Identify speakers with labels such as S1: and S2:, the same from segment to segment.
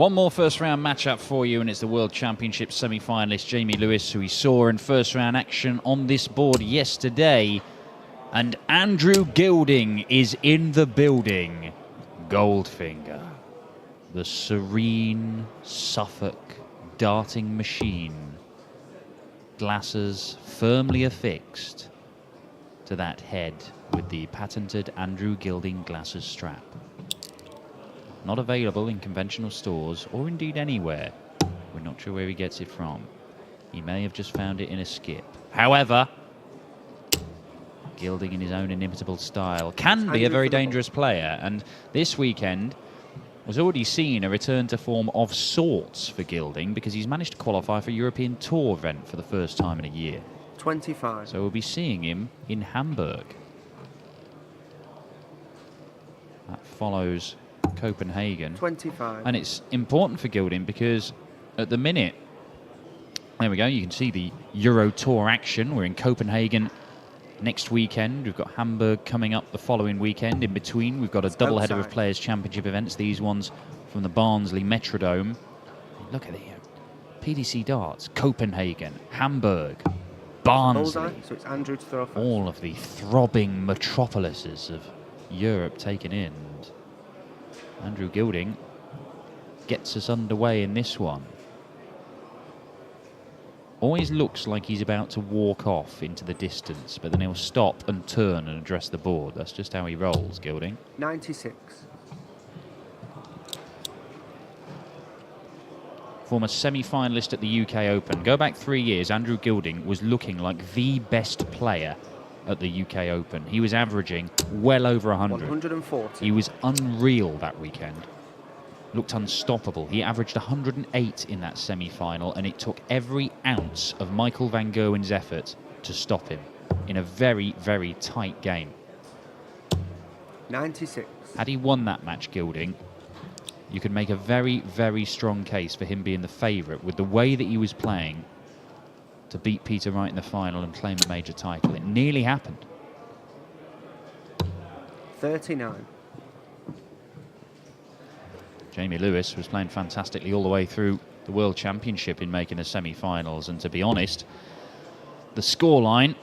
S1: One more first-round matchup for you, and it's the World Championship semi-finalist Jamie Lewis, who we saw in first-round action on this board yesterday. And Andrew Gilding is in the building. Goldfinger, the serene Suffolk darting machine. Glasses firmly affixed to that head with the patented Andrew Gilding glasses strap. Not available in conventional stores or indeed anywhere. We're not sure where he gets it from. He may have just found it in a skip. However, Gilding in his own inimitable style can be a very dangerous player, and this weekend was already seen a return to form of sorts for Gilding, because he's managed to qualify for a European Tour event for the first time in a year.
S2: 25.
S1: So we'll be seeing him in Hamburg. That follows Copenhagen.
S2: 25.
S1: And it's important for Gilding because at the minute, there we go, you can see the Euro Tour action. We're in Copenhagen next weekend. We've got Hamburg coming up the following weekend. In between, we've got a double header of Players' Championship events. These ones from the Barnsley Metrodome. Look at the PDC darts. Copenhagen, Hamburg, Barnsley.
S2: So it's Andrew to throw first.
S1: All of the throbbing metropolises of Europe taken in. Andrew Gilding gets us underway in this one. Always looks like he's about to walk off into the distance, but then he'll stop and turn and address the board. That's just how he rolls, Gilding.
S2: 96.
S1: Former semi-finalist at the UK Open. Go back 3 years, Andrew Gilding was looking like the best player at the UK Open. He was averaging well over 100.
S2: 140.
S1: He was unreal that weekend. Looked unstoppable. He averaged 108 in that semi-final, and it took every ounce of Michael van Gerwen's effort to stop him in a very, very tight game.
S2: 96.
S1: Had he won that match, Gilding, you could make a very, very strong case for him being the favourite with the way that he was playing to beat Peter Wright in the final and claim a major title. It nearly happened.
S2: 39.
S1: Jamie Lewis was playing fantastically all the way through the World Championship in making the semi-finals, and to be honest, the scoreline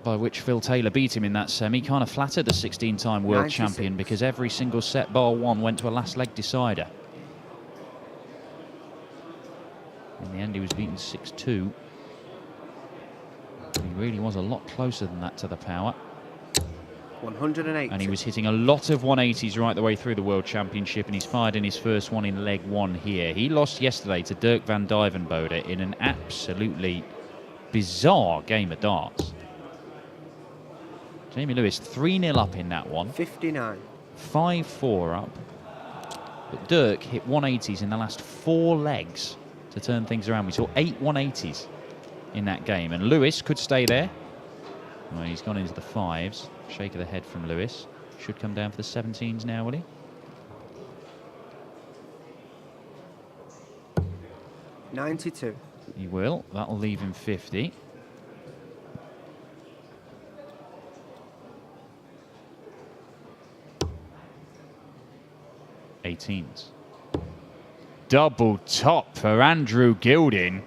S1: by which Phil Taylor beat him in that semi kind of flattered the 16-time world
S2: 96.
S1: champion, because every single set bar one went to a last leg decider. In the end, he was beaten 6-2. He really was a lot closer than that to the power.
S2: 108.
S1: And he was hitting a lot of 180s right the way through the World Championship, and he's fired in his first one in leg one here. He lost yesterday to Dirk van Duijvenbode in an absolutely bizarre game of darts. Jamie Lewis 3-0 up in that one.
S2: 59.
S1: 5-4 up. But Dirk hit 180s in the last 4 legs to turn things around. We saw 8 180s in that game, and Lewis could stay there. Well, he's gone into the 5s. Shake of the head from Lewis. Should come down for the 17s now, will he?
S2: $92.
S1: He will. That'll leave him 50. $18s. Double top for Andrew Gilding.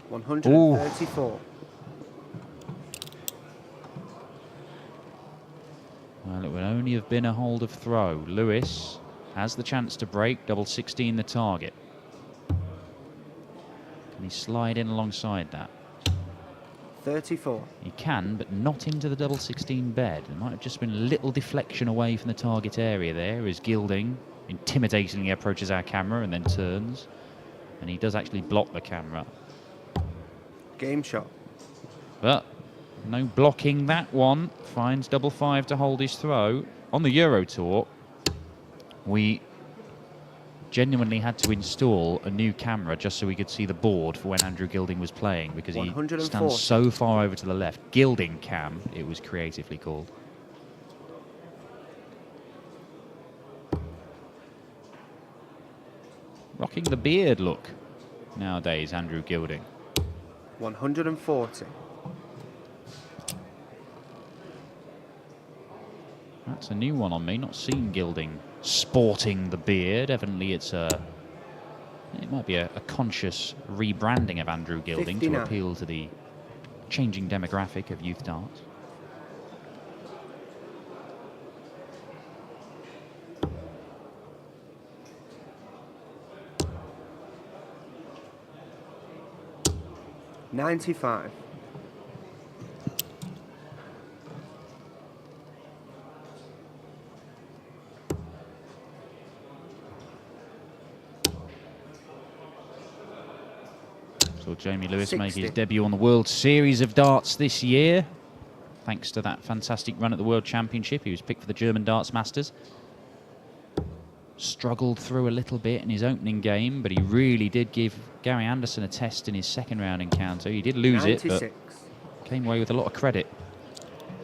S2: 134.
S1: Ooh. Well, it would only have been a hold of throw. Lewis has the chance to break. Double 16 the target. Can he slide in alongside that?
S2: 34.
S1: He can, but not into the double 16 bed. There might have just been a little deflection away from the target area there as Gilding intimidatingly approaches our camera and then turns. And he does actually block the camera.
S2: Game shot.
S1: But no blocking that one. Finds double 5 to hold his throw. On the Euro Tour, we genuinely had to install a new camera just so we could see the board for when Andrew Gilding was playing, because he stands so far over to the left. Gilding cam, it was creatively called. Rocking the beard look nowadays, Andrew Gilding.
S2: 140.
S1: That's a new one on me. Not seen Gilding sporting the beard. Evidently, it might be a conscious rebranding of Andrew Gilding
S2: 59.
S1: to appeal to the changing demographic of youth darts.
S2: $95.
S1: Saw Jamie Lewis make
S2: 60.
S1: his debut on the World Series of Darts this year. Thanks to that fantastic run at the World Championship. He was picked for the German Darts Masters. Struggled through a little bit in his opening game, but he really did give Gary Anderson a test in his second round encounter. He did lose
S2: 96.
S1: it, but came away with a lot of credit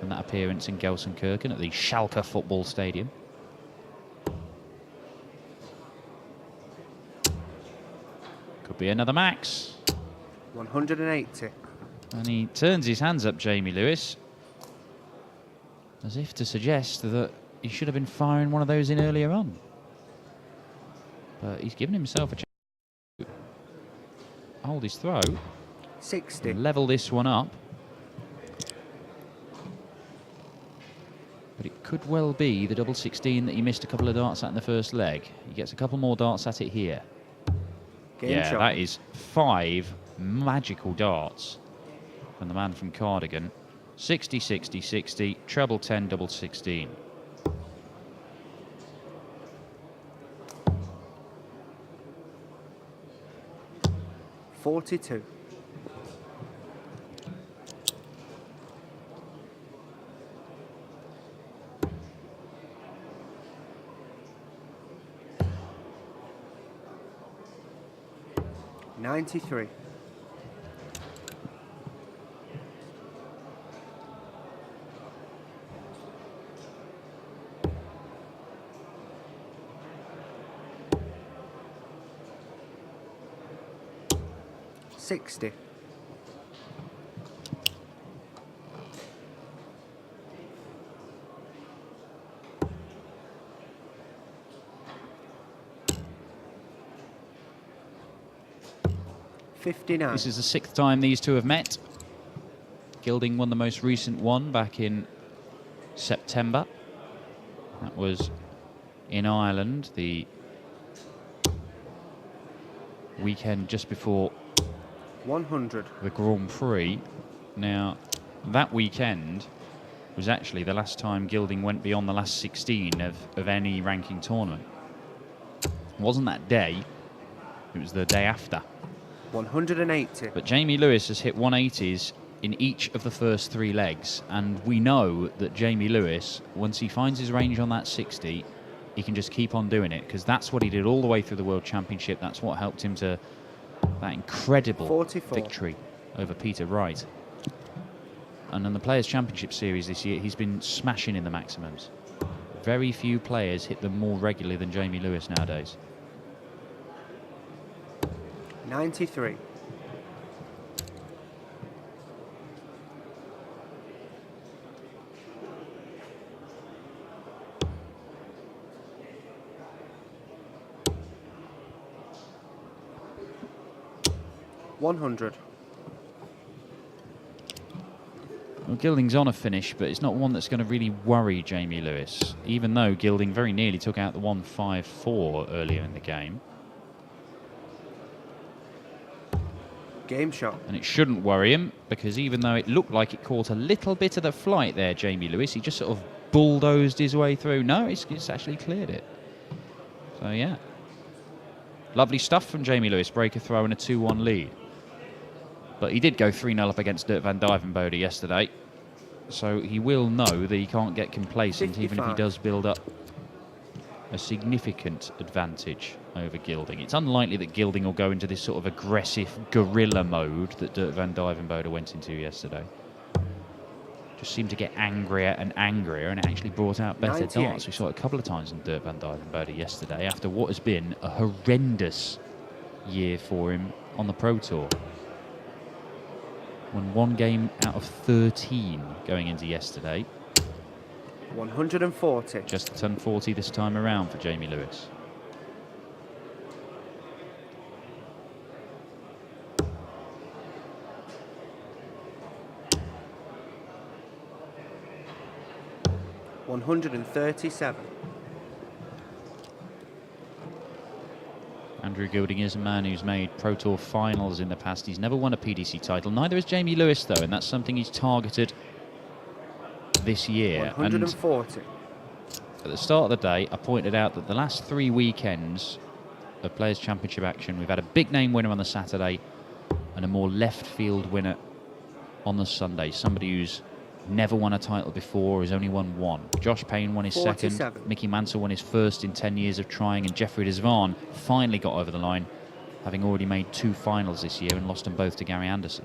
S1: from that appearance in Gelsenkirchen at the Schalke football stadium. Could be another max.
S2: 180.
S1: And he turns his hands up, Jamie Lewis, as if to suggest that he should have been firing one of those in earlier on. But he's given himself a chance to hold his throw.
S2: 60.
S1: And level this one up. But it could well be the double 16 that he missed a couple of darts at in the first leg. He gets a couple more darts at it here.
S2: Game shot.
S1: That is 5 magical darts from the man from Cardigan. 60, 60, 60, treble 10, double 16.
S2: $42. $93. $60. $59.
S1: This is the 6th time these two have met. Gilding won the most recent one back in September. That was in Ireland, the weekend just before
S2: 100.
S1: the Grand Prix. Now, that weekend was actually the last time Gilding went beyond the last 16 of any ranking tournament. It wasn't that day, it was the day after.
S2: 180.
S1: But Jamie Lewis has hit 180s in each of the first 3 legs, and we know that Jamie Lewis, once he finds his range on that 60, he can just keep on doing it, because that's what he did all the way through the World Championship. That's what helped him to that incredible
S2: 44.
S1: victory over Peter Wright. And in the Players' Championship Series this year, he's been smashing in the maximums. Very few players hit them more regularly than Jamie Lewis nowadays.
S2: 93. $100.
S1: Well, Gilding's on a finish, but it's not one that's going to really worry Jamie Lewis, even though Gilding very nearly took out the 154 earlier in the game.
S2: Game shot.
S1: And it shouldn't worry him, because even though it looked like it caught a little bit of the flight there, Jamie Lewis, he just sort of bulldozed his way through. No, it's actually cleared it. So, yeah. Lovely stuff from Jamie Lewis, breaker throw and a 2-1 lead. But he did go 3-0 up against Dirk van Dijvenbode yesterday. So he will know that he can't get complacent,
S2: 55.
S1: even if he does build up a significant advantage over Gilding. It's unlikely that Gilding will go into this sort of aggressive guerrilla mode that Dirk van Dijvenbode went into yesterday. Just seemed to get angrier and angrier, and it actually brought out better
S2: 98.
S1: darts. We saw it a couple of times in Dirk van Dijvenbode yesterday, after what has been a horrendous year for him on the Pro Tour. Won 1 game out of 13 going into yesterday.
S2: 140.
S1: Just the 1040 this time around for Jamie Lewis.
S2: $137.
S1: Andrew Gilding is a man who's made Pro Tour finals in the past. He's never won a PDC title. Neither has Jamie Lewis, though, and that's something he's targeted this year.
S2: 140.
S1: And at the start of the day, I pointed out that the last 3 weekends of Players' Championship action, we've had a big name winner on the Saturday and a more left field winner on the Sunday. Somebody who's never won a title before, has only won one. Josh Payne won his
S2: 47.
S1: second. Mickey Mantle won his first in 10 years of trying, and Jeffrey Desvaughn finally got over the line, having already made 2 finals this year and lost them both to Gary Anderson.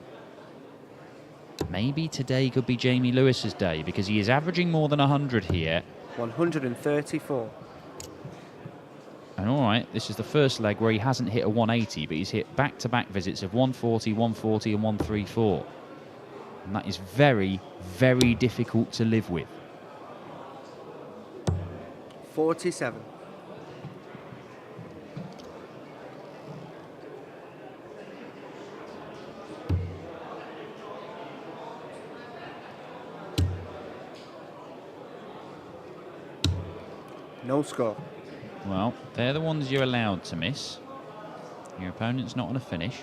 S1: Maybe today could be Jamie Lewis's day, because he is averaging more than 100 here.
S2: 134.
S1: And all right, this is the first leg where he hasn't hit a 180, but he's hit back-to-back visits of 140, 140 and 134. And that is very, very difficult to live with.
S2: 47. No score.
S1: Well, they're the ones you're allowed to miss. Your opponent's not going to finish.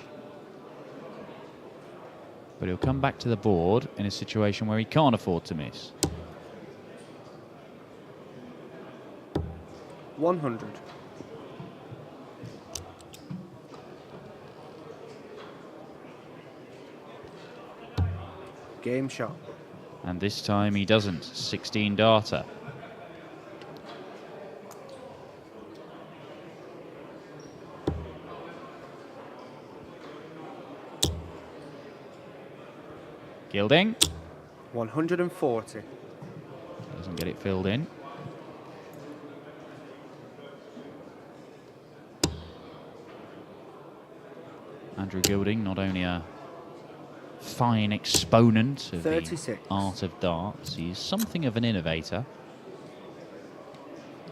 S1: But he'll come back to the board in a situation where he can't afford to miss.
S2: 100. Game shot.
S1: And this time he doesn't. 16 darter. Gilding.
S2: 140.
S1: Doesn't get it filled in. Andrew Gilding, not only a fine exponent of
S2: 36.
S1: the art of darts, he's something of an innovator.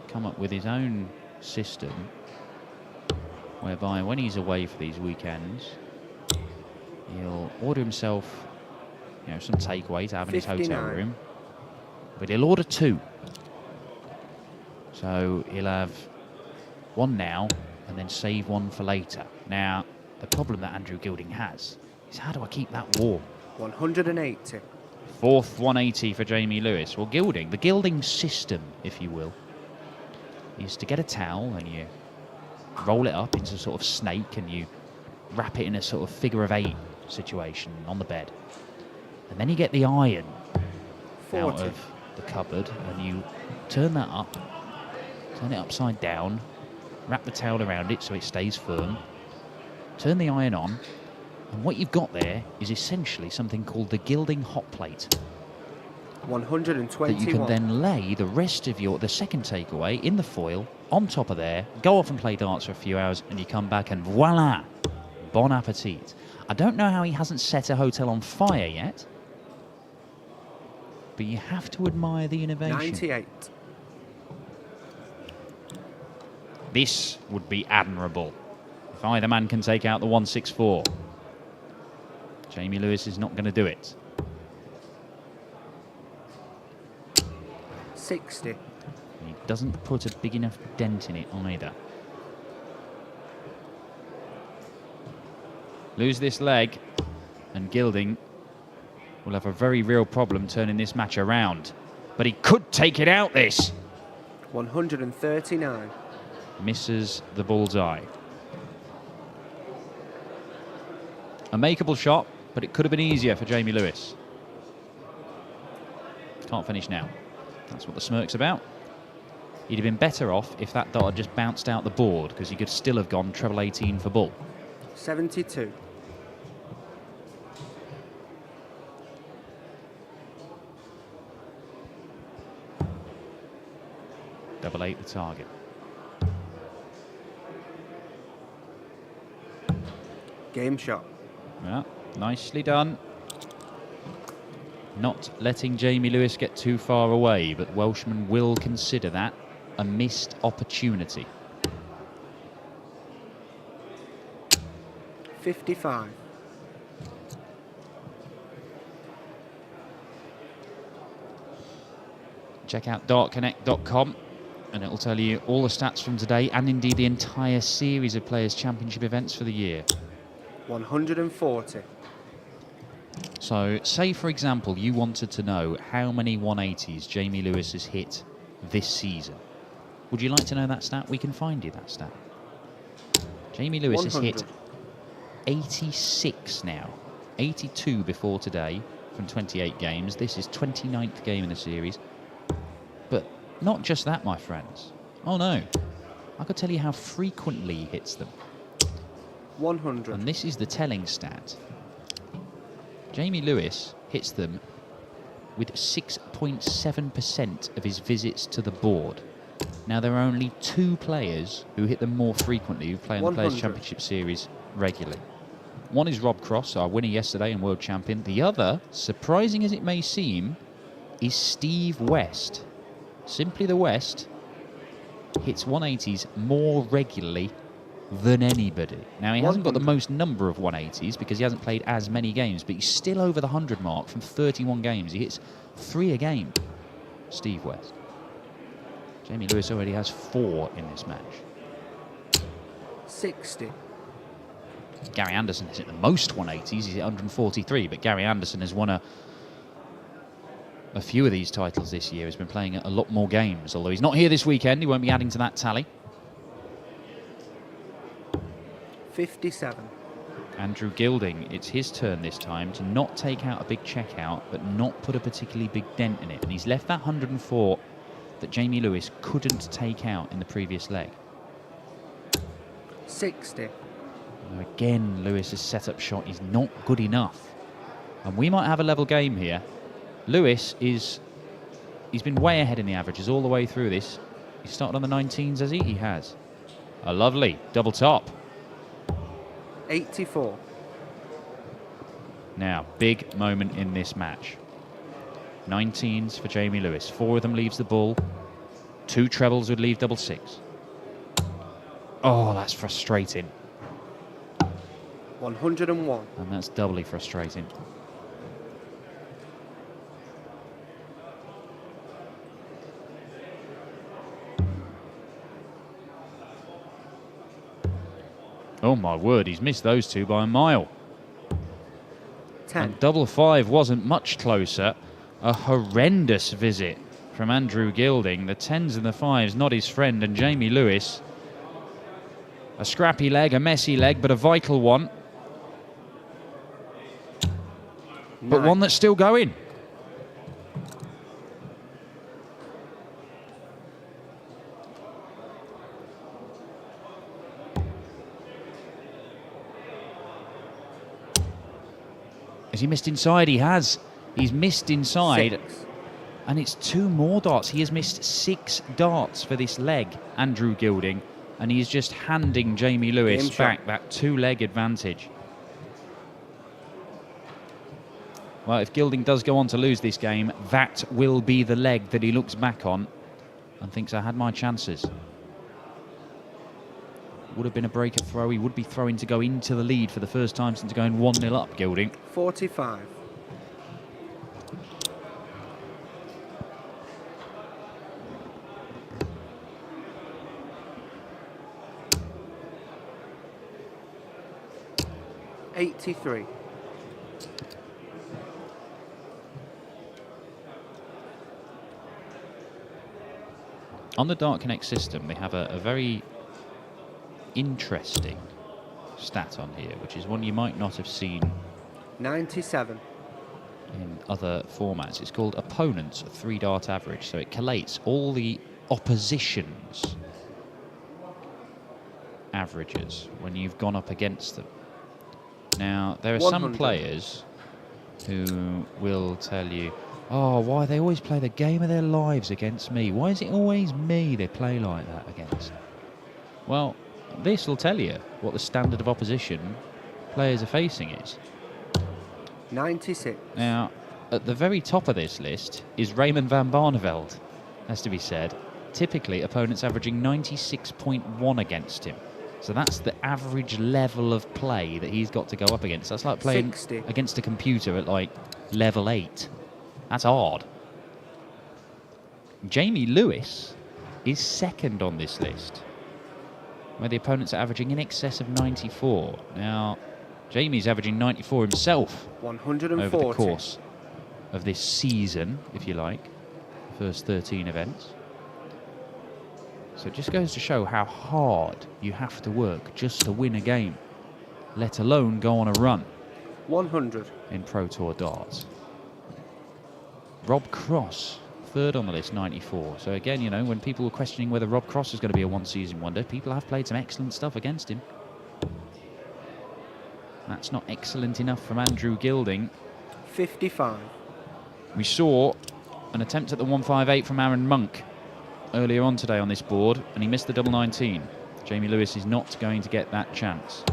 S1: Come up with his own system whereby when he's away for these weekends, he'll order himself, you know, some takeaway to have in his hotel room, but he'll order 2. So he'll have 1 now and then save 1 for later. Now, the problem that Andrew Gilding has is, how do I keep that warm?
S2: 180.
S1: 4th 180 for Jamie Lewis. Well, Gilding, the Gilding system, if you will, is to get a towel and you roll it up into a sort of snake and you wrap it in a sort of figure of 8 situation on the bed. And then you get the iron
S2: 40.
S1: out of the cupboard and you turn that up, turn it upside down, wrap the towel around it so it stays firm, turn the iron on, and what you've got there is essentially something called the Gilding hot plate.
S2: 121.
S1: That you can then lay the rest of the second takeaway in the foil on top of there, go off and play darts for a few hours, and you come back and voila, bon appetit. I don't know how he hasn't set a hotel on fire yet, but you have to admire the innovation.
S2: 98.
S1: This would be admirable if either man can take out the 164. Jamie Lewis is not going to do it.
S2: 60.
S1: He doesn't put a big enough dent in it either. Lose this leg and Gilding will have a very real problem turning this match around. But he could take it out, this.
S2: 139.
S1: Misses the bullseye. A makeable shot, but it could have been easier for Jamie Lewis. Can't finish now. That's what the smirk's about. He'd have been better off if that dart had just bounced out the board, because he could still have gone treble 18 for bull.
S2: 72.
S1: Double 8 the target.
S2: Game shot.
S1: Yeah, nicely done. Not letting Jamie Lewis get too far away, but Welshman will consider that a missed opportunity.
S2: 55.
S1: Check out dartconnect.com and it will tell you all the stats from today and indeed the entire series of Players' Championship events for the year.
S2: 140.
S1: So, say for example, you wanted to know how many 180s Jamie Lewis has hit this season. Would you like to know that stat? We can find you that stat. Jamie Lewis
S2: 100.
S1: has hit 86 now. 82 before today from 28 games. This is 29th game in the series. But not just that, my friends. Oh no. I could tell you how frequently he hits them.
S2: 100.
S1: And this is the telling stat. Jamie Lewis hits them with 6.7% of his visits to the board. Now, there are only 2 players who hit them more frequently who play in the Players' Championship Series regularly. One is Rob Cross, our winner yesterday and world champion. The other, surprising as it may seem, is Steve West. Simply the West hits 180s more regularly than anybody. Now, he hasn't got the most number of 180s because he hasn't played as many games, but he's still over the 100 mark from 31 games. He hits 3 a game, Steve West. Jamie Lewis already has 4 in this match.
S2: 60.
S1: Gary Anderson has hit the most 180s. He's hit 143, but Gary Anderson has won a few of these titles this year. He's been playing a lot more games, although he's not here this weekend. He won't be adding to that tally.
S2: 57.
S1: Andrew Gilding, it's his turn this time to not take out a big checkout, but not put a particularly big dent in it. And he's left that 104 that Jamie Lewis couldn't take out in the previous leg.
S2: 60.
S1: Now again, Lewis's setup shot is not good enough. And we might have a level game here. Lewis he's been way ahead in the averages all the way through this. He started on the 19s, has he? He has. A lovely double top.
S2: 84.
S1: Now, big moment in this match. 19s for Jamie Lewis. 4 of them leaves the ball. 2 trebles would leave double 6. Oh, that's frustrating.
S2: 101.
S1: And that's doubly frustrating. Oh my word, he's missed those 2 by a mile.
S2: 10.
S1: And double 5 wasn't much closer. A horrendous visit from Andrew Gilding. The 10s and the 5s not his friend, and Jamie Lewis. A scrappy leg, a messy leg, but a vital one. But one that's still going. Has he missed inside? He has. He's missed inside.
S2: 6.
S1: And it's 2 more darts. He has missed 6 darts for this leg, Andrew Gilding. And he's just handing Jamie Lewis back that 2-leg advantage. Well, if Gilding does go on to lose this game, that will be the leg that he looks back on and thinks, I had my chances. Would have been a breaker throw. He would be throwing to go into the lead for the first time since going 1-0 up, Gilding.
S2: 45. $83.
S1: On the Dart Connect system, they have a very interesting stat on here, which is one you might not have seen
S2: 97.
S1: in other formats. It's called Opponent's 3-dart average, so it collates all the opposition's averages when you've gone up against them. Now, there are
S2: 100.
S1: some players who will tell you, oh, why they always play the game of their lives against me. Why is it always me they play like that against? Well, this will tell you what the standard of opposition players are facing is.
S2: 96.
S1: Now, at the very top of this list is Raymond van Barneveld, has to be said. Typically, opponents averaging 96.1 against him. So that's the average level of play that he's got to go up against. That's like playing
S2: 60.
S1: against a computer at like level 8. That's hard. Jamie Lewis is second on this list, where the opponents are averaging in excess of 94. Now, Jamie's averaging 94 himself
S2: 140.
S1: over the course of this season, if you like, the first 13 events. So it just goes to show how hard you have to work just to win a game, let alone go on a run
S2: 100.
S1: in Pro Tour darts. Rob Cross, third on the list, 94. So again, you know, when people were questioning whether Rob Cross is going to be a one-season wonder, people have played some excellent stuff against him. That's not excellent enough from Andrew Gilding.
S2: 55.
S1: We saw an attempt at the 158 from Aaron Monk earlier on today on this board, and he missed the double 19. Jamie Lewis is not going to get that chance.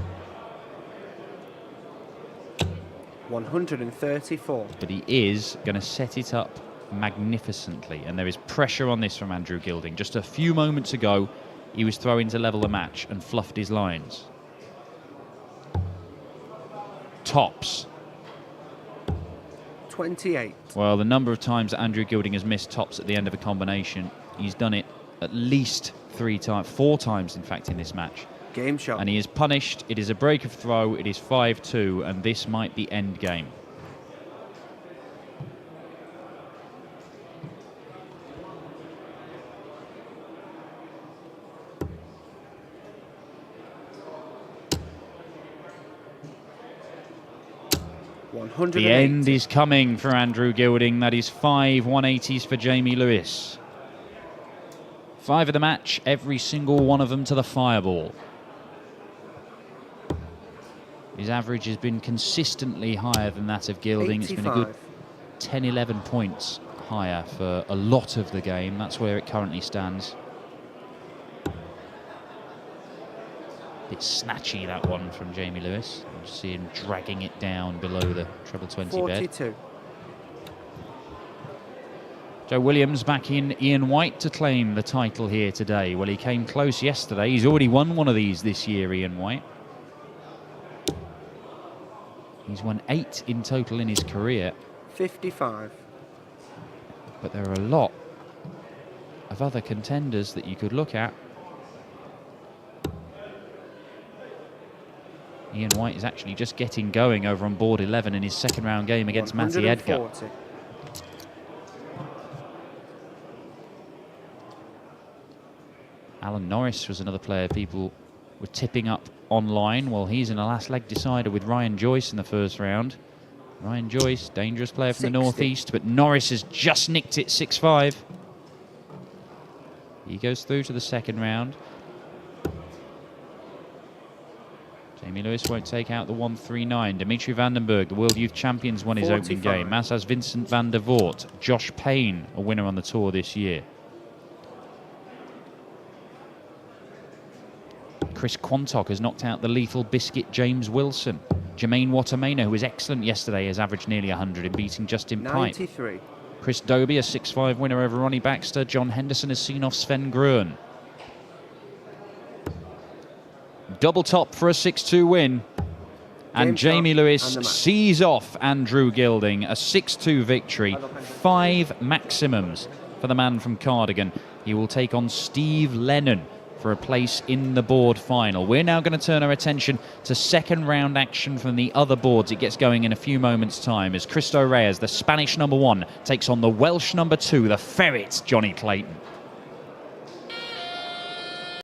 S2: 134.
S1: But he is going to set it up magnificently, and there is pressure on this from Andrew Gilding. Just a few moments ago, he was throwing to level the match and fluffed his lines. Tops.
S2: 28.
S1: Well, the number of times that Andrew Gilding has missed tops at the end of a combination, he's done it at least 4 times, in fact, in this match.
S2: Game shot.
S1: And he is punished. It is a break of throw. It is 5-2, and this might be end game. The end is coming for Andrew Gilding. That is 5 180s for Jamie Lewis. 5 of the match, every single one of them to the fireball. His average has been consistently higher than that of Gilding.
S2: 85.
S1: It's been a good 10-11 points higher for a lot of the game. That's where it currently stands. Bit snatchy, that one from Jamie Lewis. You see him dragging it down below the treble 20
S2: 42.
S1: bed. Joe Williams back in Ian White to claim the title here today. Well, he came close yesterday. He's already won one of these this year, Ian White. He's won 8 in total in his career.
S2: 55.
S1: But there are a lot of other contenders that you could look at. Ian White is actually just getting going over on board 11 in his second round game against Matty Edgar.
S2: 140.
S1: Alan Norris was another player people were tipping up online. Well, he's in a last leg decider with Ryan Joyce in the first round. Ryan Joyce, dangerous player from
S2: 60.
S1: the northeast, but Norris has just nicked it 6-5. He goes through to the second round. Jamie Lewis won't take out the 139. Dimitri Vandenberg, the World Youth Champions, won his
S2: 45.
S1: opening game. As has Vincent van der Voort. Josh Payne, a winner on the tour this year. Chris Quantock has knocked out the lethal biscuit James Wilson. Jermaine Watermainer, who was excellent yesterday, has averaged nearly 100 in beating Justin Pipe.
S2: 93.
S1: Chris Doby, a 6-5 winner over Ronnie Baxter. John Henderson has seen off Sven Gruen. Double top for a 6-2 win. And
S2: Game
S1: Jamie
S2: shot
S1: Lewis
S2: and the match.
S1: sees off Andrew Gilding. A 6-2 victory. 5 maximums for the man from Cardigan. He will take on Steve Lennon for a place in the board final. We're now going to turn our attention to second round action from the other boards. It gets going in a few moments' time as Cristo Reyes, the Spanish #1, takes on the Welsh #2, the Ferret, Johnny Clayton.